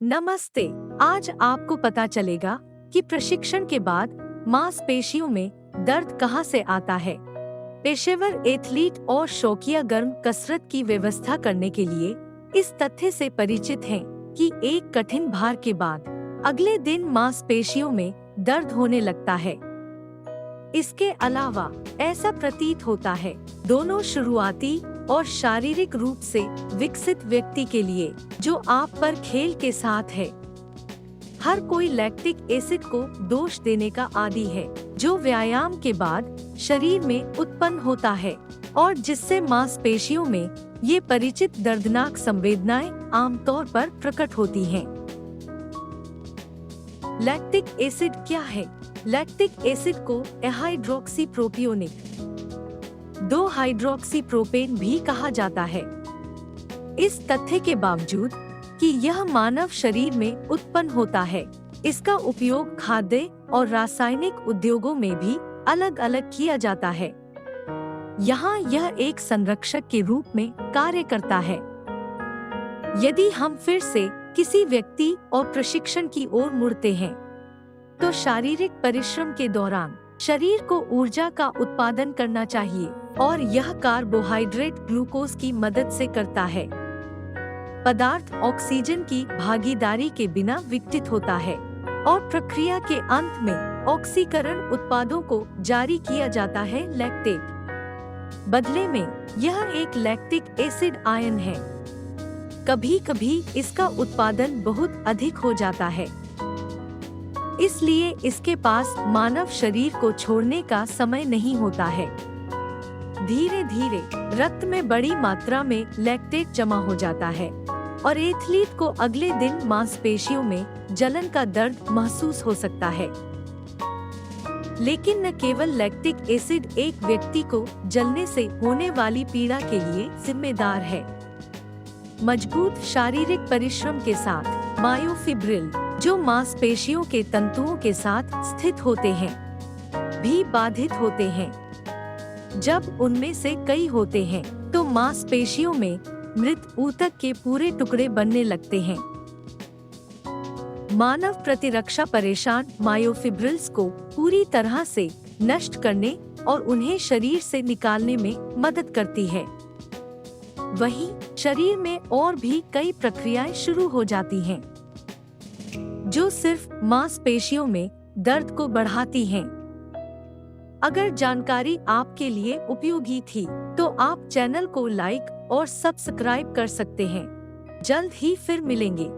नमस्ते। आज आपको पता चलेगा कि प्रशिक्षण के बाद मांसपेशियों में दर्द कहां से आता है। पेशेवर एथलीट और शौकिया गर्म कसरत की व्यवस्था करने के लिए इस तथ्य से परिचित हैं कि एक कठिन भार के बाद अगले दिन मांसपेशियों में दर्द होने लगता है। इसके अलावा ऐसा प्रतीत होता है दोनों शुरुआती और शारीरिक रूप से विकसित व्यक्ति के लिए जो आप पर खेल के साथ है। हर कोई लैक्टिक एसिड को दोष देने का आदी है जो व्यायाम के बाद शरीर में उत्पन्न होता है और जिससे मांसपेशियों में ये परिचित दर्दनाक संवेदनाएं आमतौर पर प्रकट होती हैं। लैक्टिक एसिड क्या है? लैक्टिक एसिड को एहाइड्रोक्सीप्रोपियोनिक 2-हाइड्रोक्सीप्रोपेन भी कहा जाता है। इस तथ्य के बावजूद कि यह मानव शरीर में उत्पन्न होता है, इसका उपयोग खाद्य और रासायनिक उद्योगों में भी अलग अलग किया जाता है। यहाँ यह एक संरक्षक के रूप में कार्य करता है। यदि हम फिर से किसी व्यक्ति और प्रशिक्षण की ओर मुड़ते हैं, तो शारीरिक परिश्रम के दौरान शरीर को ऊर्जा का उत्पादन करना चाहिए और यह कार्बोहाइड्रेट ग्लूकोज की मदद से करता है। पदार्थ ऑक्सीजन की भागीदारी के बिना विघटित होता है और प्रक्रिया के अंत में ऑक्सीकरण उत्पादों को जारी किया जाता है लैक्टेट। बदले में यह एक लैक्टिक एसिड आयन है। कभी कभी इसका उत्पादन बहुत अधिक हो जाता है, इसलिए इसके पास मानव शरीर को छोड़ने का समय नहीं होता है। धीरे धीरे रक्त में बड़ी मात्रा में लैक्टेट जमा हो जाता है और एथलीट को अगले दिन मांसपेशियों में जलन का दर्द महसूस हो सकता है। लेकिन न केवल लैक्टिक एसिड एक व्यक्ति को जलने से होने वाली पीड़ा के लिए जिम्मेदार है। मजबूत शारीरिक परिश्रम के साथ मायोफिब्रिल जो मांसपेशियों के तंतुओं के साथ स्थित होते हैं, भी बाधित होते हैं। जब उनमें से कई होते हैं, तो मांसपेशियों में मृत ऊतक के पूरे टुकड़े बनने लगते हैं। मानव प्रतिरक्षा परेशान मायोफिब्रिल्स को पूरी तरह से नष्ट करने और उन्हें शरीर से निकालने में मदद करती है। वहीं शरीर में और भी कई प्रक्रियाएं शुरू हो जाती हैं, जो सिर्फ मांसपेशियों में दर्द को बढ़ाती हैं। अगर जानकारी आपके लिए उपयोगी थी, तो आप चैनल को लाइक और सब्सक्राइब कर सकते हैं। जल्द ही फिर मिलेंगे।